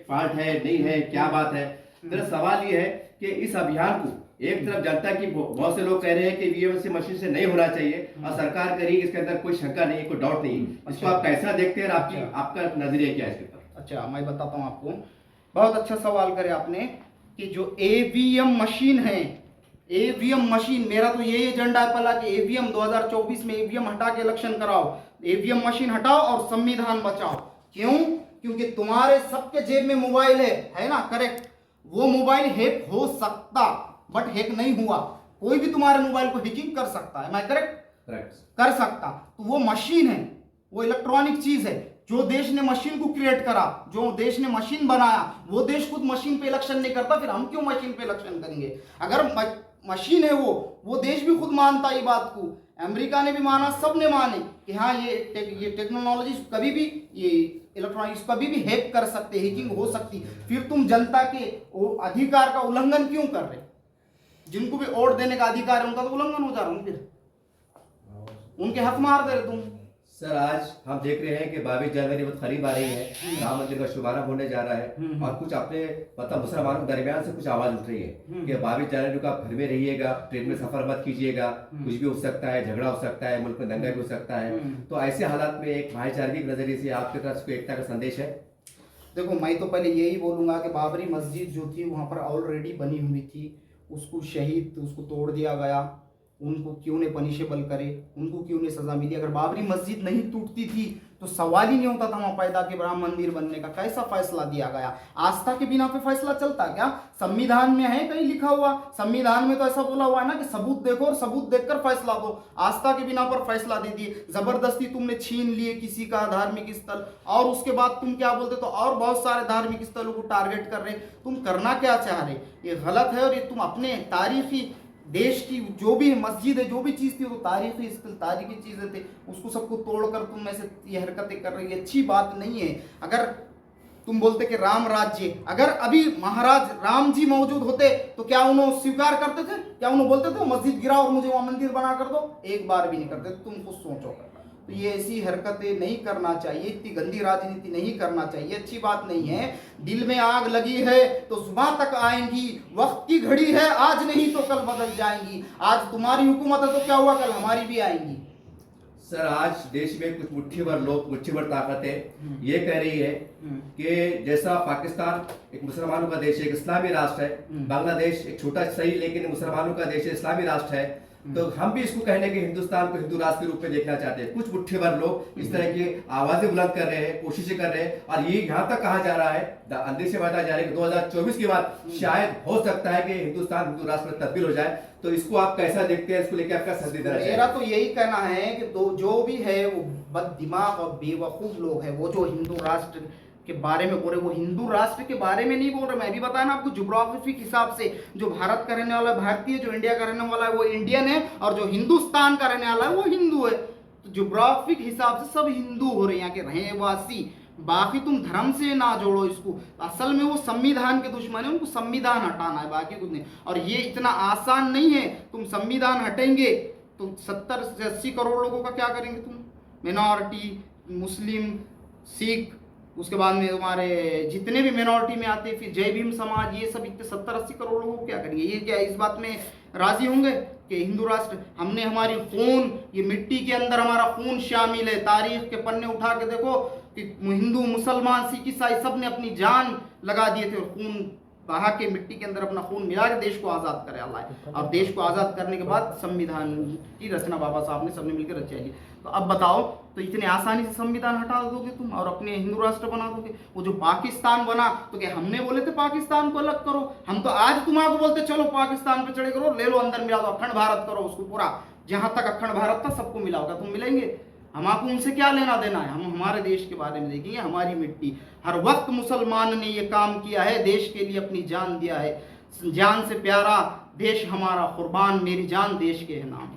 Part है नहीं है, क्या बात है? मेरा सवाल ये है कि इस अभियान को एक तरफ जनता की बहुत से लोग कह रहे हैं कि वीएम मशीन से नहीं होना चाहिए और सरकार कह रही है इसके अंदर कोई शंका नहीं है, कोई डाउट नहीं है। इसको आप कैसा देखते हैं और आपका नजरिया क्या है इसके ऊपर? अच्छा, मैं बताता हूँ आपको। बहुत अच्छा सवाल करे आपने कि जो ईवीएम मशीन है, ईवीएम मशीन, मेरा तो यही एजेंडा है पहला कि ईवीएम 2024 में ईवीएम हटा के इलेक्शन कराओ, ईवीएम मशीन हटाओ और संविधान बचाओ। क्यों? क्योंकि तुम्हारे सबके जेब में मोबाइल है ना? करेक्ट। वो मोबाइल हैक हो सकता बट हैक नहीं हुआ। कोई भी तुम्हारे मोबाइल को हैकिंग कर सकता है, मैं करेक्ट? कर सकता। तो वो मशीन है, वो इलेक्ट्रॉनिक चीज है। जो देश ने मशीन को क्रिएट करा, जो देश ने मशीन बनाया, वो देश खुद मशीन पे इलेक्शन नहीं करता, फिर हम क्यों मशीन पे इलेक्शन करेंगे? अगर मशीन है वो देश भी खुद मानता है बात को, अमेरिका ने भी माना, सब ने माने कि हाँ ये टेक्नोलॉजी कभी भी, ये इलेक्ट्रॉनिक्स कभी भी हैक कर सकते, हैकिंग हो सकती। फिर तुम जनता के अधिकार का उल्लंघन क्यों कर रहे? जिनको भी वोट देने का अधिकार है उनका तो उल्लंघन हो जा रहा है, फिर उनके हक मार दे रहे तुम। सर आज हम देख रहे हैं कि 22 जनवरी बहुत करीब आ रही है, राम मंदिर का शुभारंभ होने जा रहा है और कुछ अपने मतलब मुसलमानों के दरमियान से कुछ आवाज उठ रही है कि 22 जनवरी को आप घर में रहिएगा, ट्रेन में सफर मत कीजिएगा, कुछ भी हो सकता है, झगड़ा हो सकता है, मुल्क में दंगा भी हो सकता है। तो ऐसे हालात में एक भाईचारे के नजरिए से आपकी तरफ से एकता का संदेश है? देखो, मैं तो पहले यही बोलूंगा कि बाबरी मस्जिद जो थी वहां पर ऑलरेडी बनी हुई थी, उसको शहीद, उसको तोड़ दिया गया, उनको क्यों ने पनिशेबल करे, उनको क्यों ने सजा मिली? अगर बाबरी मस्जिद नहीं टूटती थी तो सवाल ही नहीं होता था वहां पैदा के राम मंदिर बनने का। कैसा फैसला दिया गया? आस्था के बिना पे फैसला चलता क्या? संविधान में है कहीं लिखा हुआ? संविधान में तो ऐसा बोला हुआ है ना कि सबूत देखो और सबूत देखकर फैसला दो। आस्था के बिना पर फैसला दे दिए, जबरदस्ती तुमने छीन लिए किसी का धार्मिक स्थल, और उसके बाद तुम क्या बोलते तो और बहुत सारे धार्मिक स्थलों को टारगेट कर रहे। तुम करना क्या चाह रहे? ये गलत है। और ये तुम अपने तारीखी देश की जो भी मस्जिद है, जो भी चीज थी, वो तारीखी चीजें थे, उसको सबको तोड़कर तुम ऐसे ये हरकतें कर रही है, अच्छी बात नहीं है। अगर तुम बोलते कि राम राज्य, अगर अभी महाराज राम जी मौजूद होते तो क्या उन्होंने स्वीकार करते थे? क्या उन्होंने बोलते थे मस्जिद गिराओ और मुझे वहां मंदिर बना कर दो? एक बार भी नहीं करते। तुम कुछ सोचो। तो ये ऐसी हरकतें नहीं करना चाहिए, इतनी गंदी राजनीति नहीं करना चाहिए, अच्छी बात नहीं है। दिल में आग लगी है तो सुबह तक आएंगी, वक्त की घड़ी है, आज नहीं तो कल बदल जाएंगी। आज तुम्हारी हुकूमत है तो क्या हुआ, कल हमारी भी आएंगी। सर आज देश में कुछ मुट्ठीभर लोग, मुट्ठीभर ताकतें ये कह रही है कि जैसा पाकिस्तान एक मुसलमानों का देश है, एक इस्लामी राष्ट्र है, बांग्लादेश एक छोटा सही लेकिन मुसलमानों का देश है, इस्लामी राष्ट्र है, तो हम भी इसको कहने के हिंदुस्तान को हिंदू राष्ट्र के रूप में देखना चाहते हैं। कुछ मुट्ठीभर लोग इस तरह की आवाजें बुलंद कर रहे हैं, कोशिशें कर रहे हैं, और ये यहाँ तक कहा जा रहा है, अंदेशे से बताया जा रहा है कि 2024 के बाद शायद हो सकता है कि हिंदुस्तान हिंदू राष्ट्र में तब्दील हो जाए। तो इसको आप कैसा देखते हैं? इसको लेकर आपका सदीदा है? मेरा तो यही कहना है कि जो भी है वो बददिमाग और बेवकूफ लोग हैं, वो जो हिंदू राष्ट्र के बारे में बोल रहे, वो हिंदू राष्ट्र के बारे में नहीं बोल रहे। मैं भी बताया ना आपको, ज्योग्राफिक हिसाब से जो भारत का रहने वाला है भारतीय, जो इंडिया का रहने वाला है वो इंडियन है, और जो हिंदुस्तान का रहने वाला है वो हिंदू है। तो ज्योग्राफिक हिसाब से सब हिंदू हो रहे हैं, यहाँ के रहनेवासी। बाकी तुम धर्म से ना जोड़ो इसको। असल में वो संविधान के दुश्मन है, उनको संविधान हटाना है, बाकी कुछ नहीं। और ये इतना आसान नहीं है। तुम संविधान हटेंगे तो 70 से 80 करोड़ लोगों का क्या करेंगे तुम? मिनॉरिटी, मुस्लिम, सिख, उसके बाद में तुम्हारे जितने भी मिनॉरिटी में आते हैं, फिर जय भीम समाज, ये सब इतने 70-80 करोड़ लोगों को क्या करेंगे? ये क्या इस बात में राजी होंगे कि हिंदू राष्ट्र? हमने हमारी खून, ये मिट्टी के अंदर हमारा खून शामिल है। तारीख के पन्ने उठा के देखो कि हिंदू, मुसलमान, सिख, ईसाई सब ने अपनी जान लगा दिए थे और खून बहा के मिट्टी के अंदर अपना खून मिला के देश को आजाद करे अल्लाह। और देश को आजाद करने के बाद संविधान की रचना बाबा साहब ने सबने मिलकर रची है। तो अब बताओ, तो इतने आसानी से संविधान हटा दोगे तुम और अपने हिंदू राष्ट्र बना दोगे? वो जो पाकिस्तान बना, तो क्या हमने बोले थे पाकिस्तान को अलग करो? हम तो आज तुम्हारा बोलते चलो पाकिस्तान पे चढ़े करो, ले लो अंदर मिला दो, अखंड भारत करो उसको पूरा, जहां तक अखंड भारत था सबको मिला होगा। तुम मिलेंगे? हम आपको उनसे क्या लेना देना है? हम हमारे देश के बारे में देखेंगे, हमारी मिट्टी। हर वक्त मुसलमान ने ये काम किया है, देश के लिए अपनी जान दिया है। जान से प्यारा देश हमारा, कुर्बान मेरी जान देश के है नाम।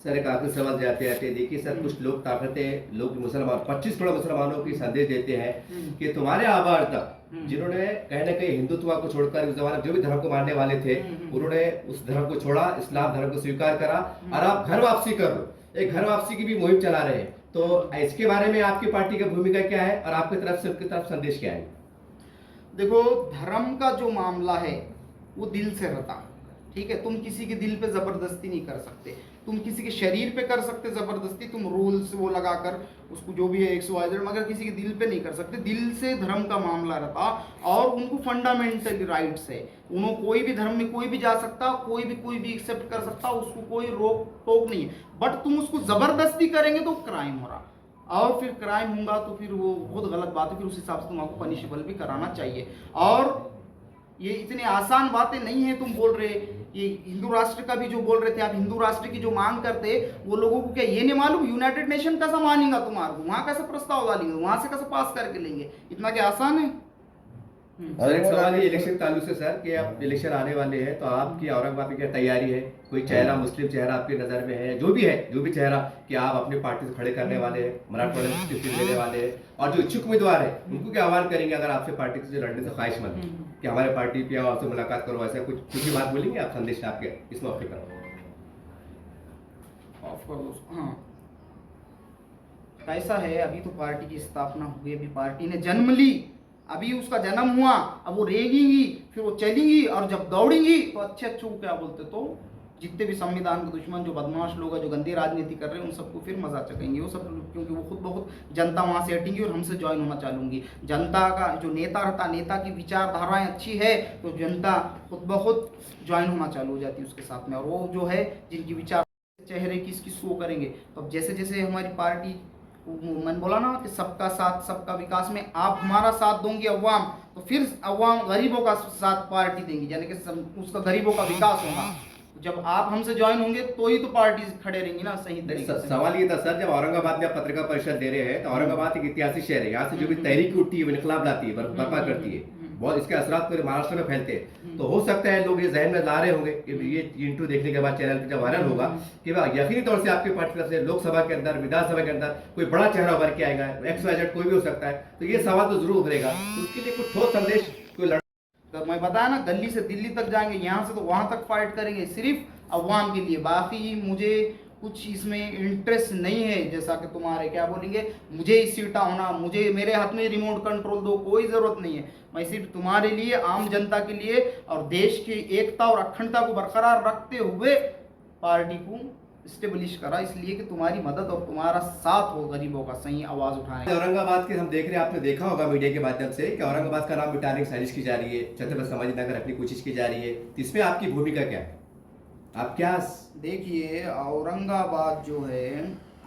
सर एक आखिरी सवाल जाते आते देखिए सर, कुछ लोग ताकतें, लोग मुसलमान 25 करोड़ मुसलमानों की संदेश देते हैं कि तुम्हारे आबाद तक जिन्होंने कहीं ना कहीं हिंदुत्व को छोड़कर उस जमाने जो भी धर्म को मानने वाले थे, उन्होंने उस धर्म को छोड़ा, इस्लाम धर्म को स्वीकार करा और आप घर वापसी कर लो, एक घर वापसी की भी मुहिम चला रहे हैं। तो इसके बारे में आपकी पार्टी की भूमिका क्या है और आपकी तरफ से उनकी तरफ संदेश क्या है? देखो, धर्म का जो मामला है वो दिल से रहता, ठीक है। तुम किसी के दिल पे जबरदस्ती नहीं कर सकते, तुम किसी के शरीर पे कर सकते जबरदस्ती, तुम रूल्स वो लगाकर उसको जो भी है XYZ, मगर किसी के दिल पे नहीं कर सकते। दिल से धर्म का मामला रहता और उनको फंडामेंटल राइट्स है, उन्होंने कोई भी धर्म में कोई भी जा सकता, कोई भी एक्सेप्ट कर सकता, उसको कोई रोक टोक नहीं है। बट तुम उसको जबरदस्ती करेंगे तो क्राइम हो रहा, और फिर क्राइम होगा तो फिर वो बहुत गलत बात है, फिर उस हिसाब से तुमको पनिशेबल भी कराना चाहिए। और ये इतनी आसान बातें नहीं है। तुम बोल रहे ये हिंदू राष्ट्र का भी जो बोल रहे थे आप, हिंदू राष्ट्र की जो मांग करते, वो लोगों को क्या ये नहीं मालूम यूनाइटेड नेशन कैसा मानेगा तुम्हारे को, वहां कैसे प्रस्ताव डालेंगे, वहां से कैसे पास करके लेंगे, इतना क्या आसान है। और एक सवाल ये इलेक्शन ताल्लुक से सर, कि अब इलेक्शन आने वाले हैं, तो आपकी औरंगाबाद में क्या तैयारी है? कोई चेहरा, मुस्लिम चेहरा आपकी नज़र में है, जो भी है, जो भी चेहरा कि आप अपनी पार्टी से खड़े करने वाले हैं, मराठवाड़ा में टिकट देने वाले हैं, और जो इच्छुक उम्मीदवार है उनको क्या आह्वान करेंगे अगर आपसे पार्टी से लड़ने से ख्वाहिशमंद कि हमारे पार्टी पे आओ, आपसे मुलाकात करो, ऐसा कुछ भी बात बोलेंगे आप, संदेश आपके इस मौके पर? हाँ, कैसा है, अभी तो पार्टी की स्थापना हुई, अभी पार्टी ने जन्म ली, अभी उसका जन्म हुआ, अब वो रेंगेंगी, फिर वो चलेंगी, और जब दौड़ेंगी तो अच्छे अच्छे वो क्या बोलते, तो जितने भी संविधान के दुश्मन, जो बदमाश लोग हैं, जो गंदी राजनीति कर रहे हैं, उन सबको फिर मजा चखेंगे वो सब, क्योंकि वो खुद बहुत जनता वहां से हटेंगी और हमसे ज्वाइन होना चालूंगी। जनता का जो नेता रहता, नेता की विचारधाराएं अच्छी है तो जनता खुद ब खुद ज्वाइन होना चालू हो जाती है उसके साथ में। और वो जो है जिनकी विचार चेहरे किस किस को करेंगे, तो अब जैसे जैसे हमारी पार्टी, मैंने बोला ना कि सबका साथ सबका विकास में आप हमारा साथ दोगे अवाम, तो फिर अवाम गरीबों का साथ पार्टी देंगी, यानी कि उसका गरीबों का विकास होगा। जब आप हमसे ज्वाइन होंगे तो ही तो पार्टी खड़े रहेंगी ना सही तरीके से। सवाल ये था सर, जब औरंगाबाद में आप पत्रकार परिषद दे रहे हैं, तो औरंगाबाद एक ऐतिहासिक शहर है, यहाँ से जो भी तहरीक उठती है वो इनकलाब लाती है, बर्पा करती है, बहुत इसके असरात पूरे महाराष्ट्र में फैलते हैं। तो हो सकता है लोग ये जहन में ला रहे होंगे कि ये इंटरव्यू देखने के बाद चैनल पे जब वायरल होगा कि यकीनी तौर से आपकी पार्टी तरफ से लोकसभा के अंदर, विधानसभा के अंदर कोई बड़ा चेहरा उभर के आएगा, XYZ कोई भी हो सकता है, तो ये सवाल तो जरूर उभरेगा, तो उसके लिए कुछ ठोस संदेश कोई तो मैं बताया ना, दिल्ली से दिल्ली तक जाएंगे, यहाँ से तो वहां तक फाइट करेंगे सिर्फ अवाम के लिए। बाकी मुझे कुछ इसमें इंटरेस्ट नहीं है, जैसा कि तुम्हारे क्या बोलेंगे, मुझे इस सीटा होना, मुझे मेरे हाथ में रिमोट कंट्रोल दो, कोई ज़रूरत नहीं है। मैं सिर्फ तुम्हारे लिए, आम जनता के लिए और देश की एकता और अखंडता को बरकरार रखते हुए पार्टी को स्टेब्लिश करा, इसलिए कि तुम्हारी मदद और तुम्हारा साथ हो गरीबों का सही आवाज़ उठाने। औरंगाबाद के हम देख रहे हैं, आपने देखा होगा मीडिया के माध्यम से कि औरंगाबाद का नाम मिटाने की साजिश की जा रही है, छत्रपति संभाजी नगर रखने की कोशिश की जा रही है, इसमें आपकी भूमिका क्या है? आप क्या देखिए, औरंगाबाद जो है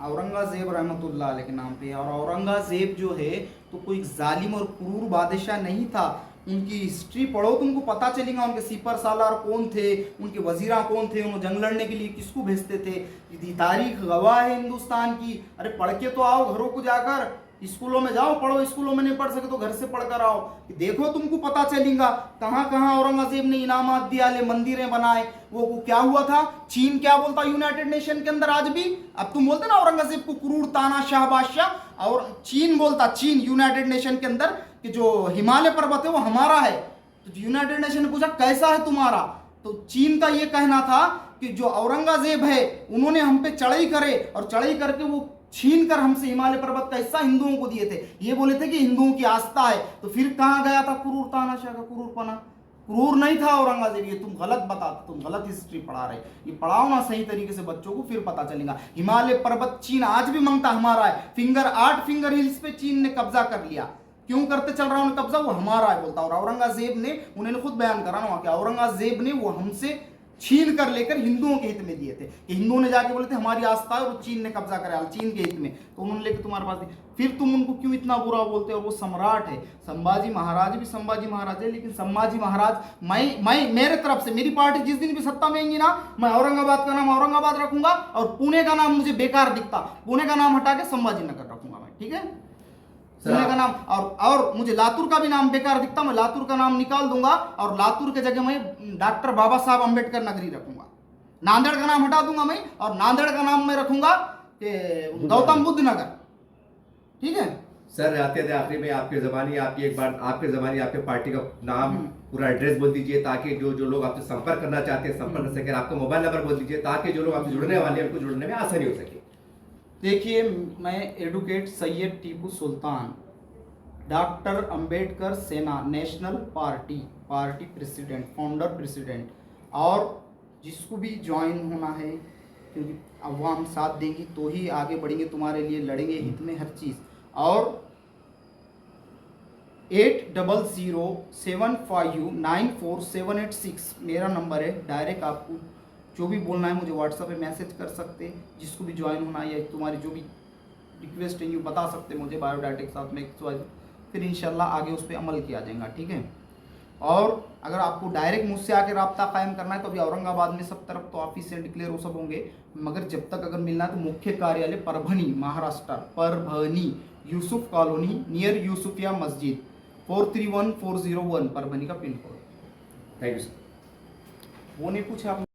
औरंगजेब रहमतुल्लाह अलैह के नाम पे, और औरंगजेब जो है तो कोई जालिम और क्रूर बादशाह नहीं था। उनकी हिस्ट्री पढ़ो, तुमको पता चलेगा उनके सिपर सालार कौन थे, उनके वजीरा कौन थे, उन्होंने जंग लड़ने के लिए किसको भेजते थे, ये तारीख गवाह है हिंदुस्तान की। अरे पढ़ के तो आओ, घरों को जाकर स्कूलों में जाओ पढ़ो, स्कूलों में नहीं पढ़ सके तो घर से पढ़ कर आओ, देखो तुमको पता चलेगा कहाँ कहाँ औरंगजेब ने इनामात दिया, ले मंदिरें बनाए। वो क्या हुआ था, चीन क्या बोलता यूनाइटेड नेशन के अंदर आज भी, अब तुम बोलते ना औरंगजेब को क्रूर तानाशाह बादशाह, और चीन बोलता, चीन यूनाइटेड नेशन के अंदर कि जो हिमालय पर्वत है वो हमारा है। तो यूनाइटेड नेशन ने पूछा कैसा है तुम्हारा, तो चीन का ये कहना था कि जो औरंगजेब है उन्होंने हम पे चढ़ाई करे और चढ़ाई करके वो छीन कर हमसे हिमालय पर्वत का हिस्सा हिंदुओं को दिए थे। ये बोले थे कि हिंदुओं की आस्था है, तो फिर कहां गया था क्रूर तानाशाह का क्रूरपना? क्रूर नहीं था औरंगजेब, ये तुम गलत बताते, तुम गलत हिस्ट्री पढ़ा रहे। ये पढ़ाओ ना सही तरीके से बच्चों को, फिर पता चलेगा। हिमालय पर्वत चीन आज भी मांगता हमारा है, 8 फिंगर हिल्स पे चीन ने कब्जा कर लिया। क्यों करते चल रहा उन्हें कब्जा, वो हमारा है बोलता। और औरंगजेब ने, उन्होंने खुद बयान करा ना कि औरंगजेब ने वो हमसे छीन कर लेकर हिंदुओं के हित में दिए थे, कि हिंदुओं ने जाके बोले थे हमारी आस्था है और चीन ने कब्जा करा चीन के हित में, तो उन्होंने लेकर तुम्हारे पास दी। फिर तुम उनको क्यों इतना बुरा बोलते हो? वो सम्राट है, संभाजी महाराज भी संभाजी महाराज है, लेकिन संभाजी महाराज मैं मेरे तरफ से, मेरी पार्टी जिस दिन भी सत्ता में आएंगी ना, मैं औरंगाबाद का नाम औरंगाबाद रखूंगा और पुणे का नाम मुझे बेकार दिखता, पुणे का नाम हटा के संभाजी नगर रखूंगा मैं, ठीक है? पुणे का नाम और मुझे लातूर का भी नाम बेकार दिखता, मैं लातूर का नाम निकाल दूंगा और लातूर के जगह मैं डॉक्टर बाबा साहब अंबेडकर नगरी रखूंगा। नांदेड़ का नाम हटा दूंगा मैं और नांदेड़ का नाम मैं रखूंगा गौतम बुद्ध नगर, ठीक है? सर आते थे आखिरी में आपके जबानी, आपकी एक बार आपके जबानी आपके पार्टी का नाम पूरा एड्रेस बोल दीजिए, ताकि जो लोग आपसे संपर्क करना चाहते हैं संपर्क कर सके। आपका मोबाइल नंबर बोल दीजिए ताकि जो लोग आपसे जुड़ने वाले हैं उनको जुड़ने में आसानी हो सके। देखिए, मैं एडवोकेट सैयद टीपू सुल्तान, डॉक्टर अंबेडकर सेना national party president, founder president. और जिसको भी ज्वाइन होना है, क्योंकि अवाम साथ देगी तो ही आगे बढ़ेंगे, तुम्हारे लिए लड़ेंगे हित में हर चीज़। और 8007594786 मेरा नंबर है। डायरेक्ट आपको जो भी बोलना है मुझे व्हाट्सएप पे मैसेज कर सकते हैं। जिसको भी ज्वाइन होना है या तुम्हारी जो भी रिक्वेस्ट है ये बता सकते हैं मुझे, बायोडाटा के साथ में फिर इंशाल्लाह आगे उस पर अमल किया जाएगा, ठीक है। और अगर आपको डायरेक्ट मुझसे आके रब्ता कायम करना है तो अभी औरंगाबाद में सब तरफ तो ऑफिस से डिक्लेयर वो सब होंगे, मगर जब तक अगर मिलना है तो मुख्य कार्यालय परभनी महाराष्ट्र, परभनी यूसुफ कॉलोनी नियर यूसुफिया मस्जिद 431401 परभनी का pin code. Thank you sir. वो नहीं पूछा आपने।